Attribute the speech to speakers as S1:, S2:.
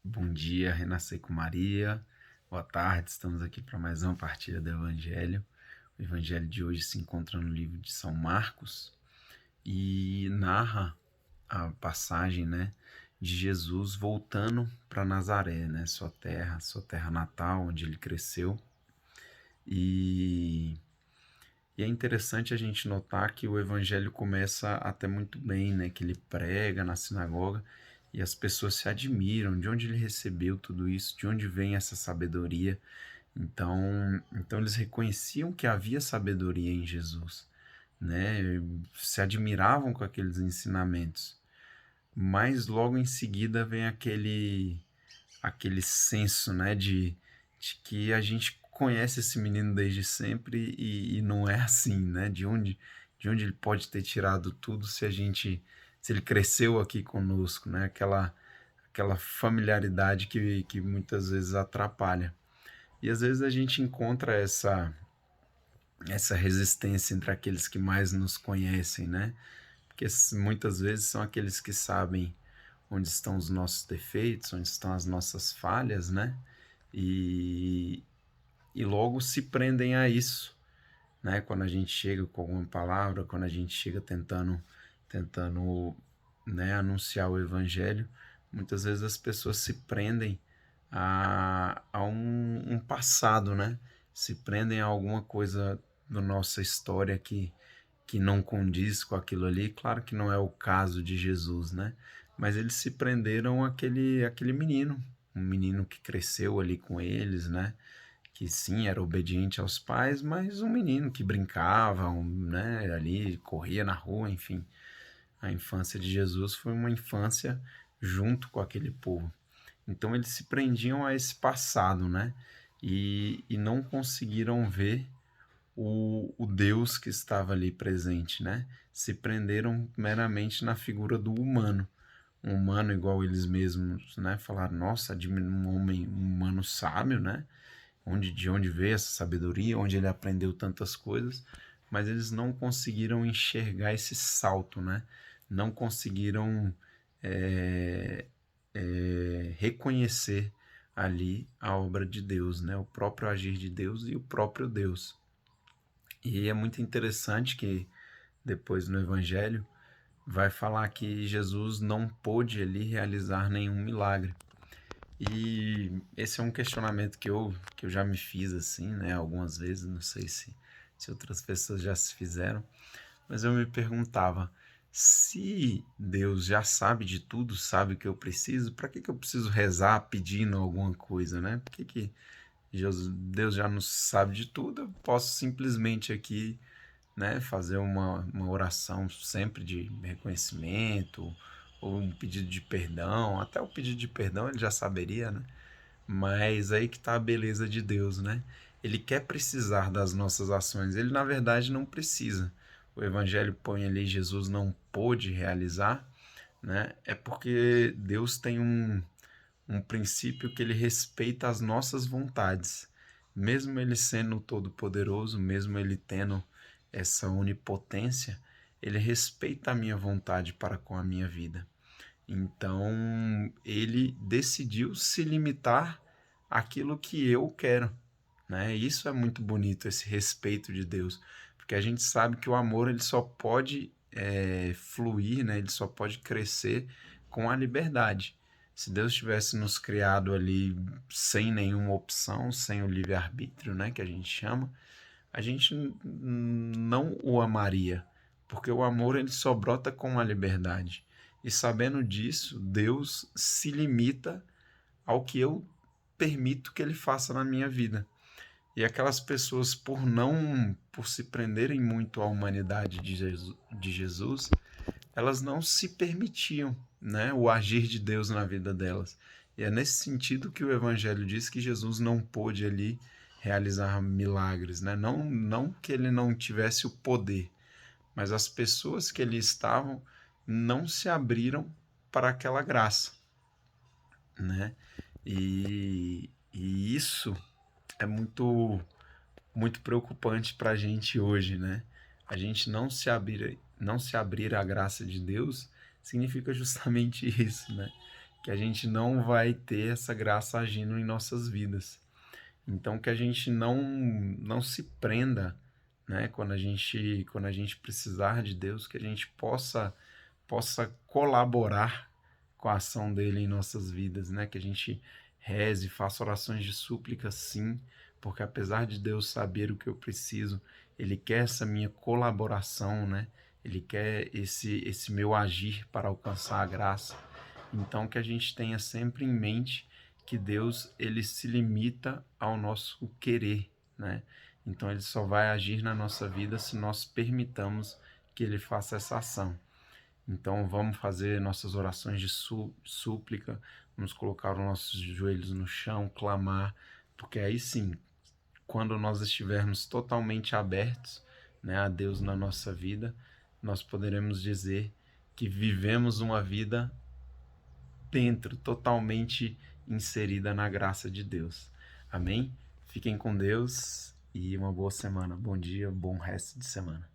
S1: Bom dia, Renascer com Maria. Boa tarde, estamos aqui para mais uma partilha do Evangelho. O Evangelho de hoje se encontra no livro de São Marcos e narra a passagem, de Jesus voltando para Nazaré, sua terra natal, onde ele cresceu. E, e é interessante a gente notar que o Evangelho começa até muito bem, que ele prega na sinagoga e as pessoas se admiram de onde ele recebeu tudo isso, de onde vem essa sabedoria. Então eles reconheciam que havia sabedoria em Jesus, né? Se admiravam com aqueles ensinamentos. Mas logo em seguida vem aquele senso, de que a gente conhece esse menino desde sempre e não é assim, né? De onde ele pode ter tirado tudo se ele cresceu aqui conosco, né? Aquela familiaridade que muitas vezes atrapalha. E às vezes a gente encontra essa resistência entre aqueles que mais nos conhecem, né? Porque muitas vezes são aqueles que sabem onde estão os nossos defeitos, onde estão as nossas falhas, né? E, e logo se prendem a isso, né? Quando a gente chega com alguma palavra, quando a gente chega tentando, anunciar o evangelho, muitas vezes as pessoas se prendem a um passado, né? Se prendem a alguma coisa da nossa história que não condiz com aquilo ali. Claro que não é o caso de Jesus, né? Mas eles se prenderam àquele menino, um menino que cresceu ali com eles, né? Que sim, era obediente aos pais, mas um menino que brincava, né? Ali corria na rua, enfim. A infância de Jesus foi uma infância junto com aquele povo. Então eles se prendiam a esse passado, né? E não conseguiram ver o Deus que estava ali presente, né? Se prenderam meramente na figura do humano. Um humano igual eles mesmos, né? Falaram, nossa, de um homem, um humano sábio, né? De onde veio essa sabedoria, onde ele aprendeu tantas coisas, mas eles não conseguiram enxergar esse salto, né? Não conseguiram é, reconhecer ali a obra de Deus, né? O próprio agir de Deus e o próprio Deus. E é muito interessante que depois no Evangelho vai falar que Jesus não pôde ali realizar nenhum milagre. E esse é um questionamento que eu já me fiz assim, né, algumas vezes, não sei se outras pessoas já se fizeram, mas eu me perguntava, se Deus já sabe de tudo, sabe o que eu preciso, para que eu preciso rezar pedindo alguma coisa, né? Por que Deus já não sabe de tudo, eu posso simplesmente aqui, né, fazer uma oração sempre de reconhecimento, ou um pedido de perdão, até o pedido de perdão ele já saberia, né? Mas aí que está a beleza de Deus, né? Ele quer precisar das nossas ações, ele na verdade não precisa. O Evangelho põe ali Jesus não pôde realizar, né? É porque Deus tem um princípio que ele respeita as nossas vontades. Mesmo ele sendo todo-poderoso, mesmo ele tendo essa onipotência, ele respeita a minha vontade para com a minha vida. Então, ele decidiu se limitar àquilo que eu quero, né? Isso é muito bonito, esse respeito de Deus, porque a gente sabe que o amor ele só pode fluir, né? Ele só pode crescer com a liberdade. Se Deus tivesse nos criado ali sem nenhuma opção, sem o livre-arbítrio, né, que a gente chama, a gente não o amaria, porque o amor ele só brota com a liberdade. E sabendo disso, Deus se limita ao que eu permito que ele faça na minha vida. E aquelas pessoas, por se prenderem muito à humanidade de Jesus, elas não se permitiam, né, o agir de Deus na vida delas. E é nesse sentido que o Evangelho diz que Jesus não pôde ali realizar milagres, né? Não que ele não tivesse o poder, mas as pessoas que ali estavam não se abriram para aquela graça, né? E isso é muito preocupante para a gente hoje, né? A gente não se abrir à graça de Deus significa justamente isso, né? que a gente não vai ter essa graça agindo em nossas vidas. Então que a gente não se prenda, né? Quando a gente precisar de Deus, que a gente possa colaborar com a ação dele em nossas vidas, né? Que a gente reze, faça orações de súplica, sim, porque apesar de Deus saber o que eu preciso, ele quer essa minha colaboração, né? Ele quer esse meu agir para alcançar a graça. Então que a gente tenha sempre em mente que Deus ele se limita ao nosso querer, né? Então ele só vai agir na nossa vida se nós permitamos que ele faça essa ação. Então vamos fazer nossas orações de súplica, vamos colocar os nossos joelhos no chão, clamar, porque aí sim, quando nós estivermos totalmente abertos, né, a Deus na nossa vida, nós poderemos dizer que vivemos uma vida dentro, totalmente inserida na graça de Deus. Amém? Fiquem com Deus e uma boa semana. Bom dia, bom resto de semana.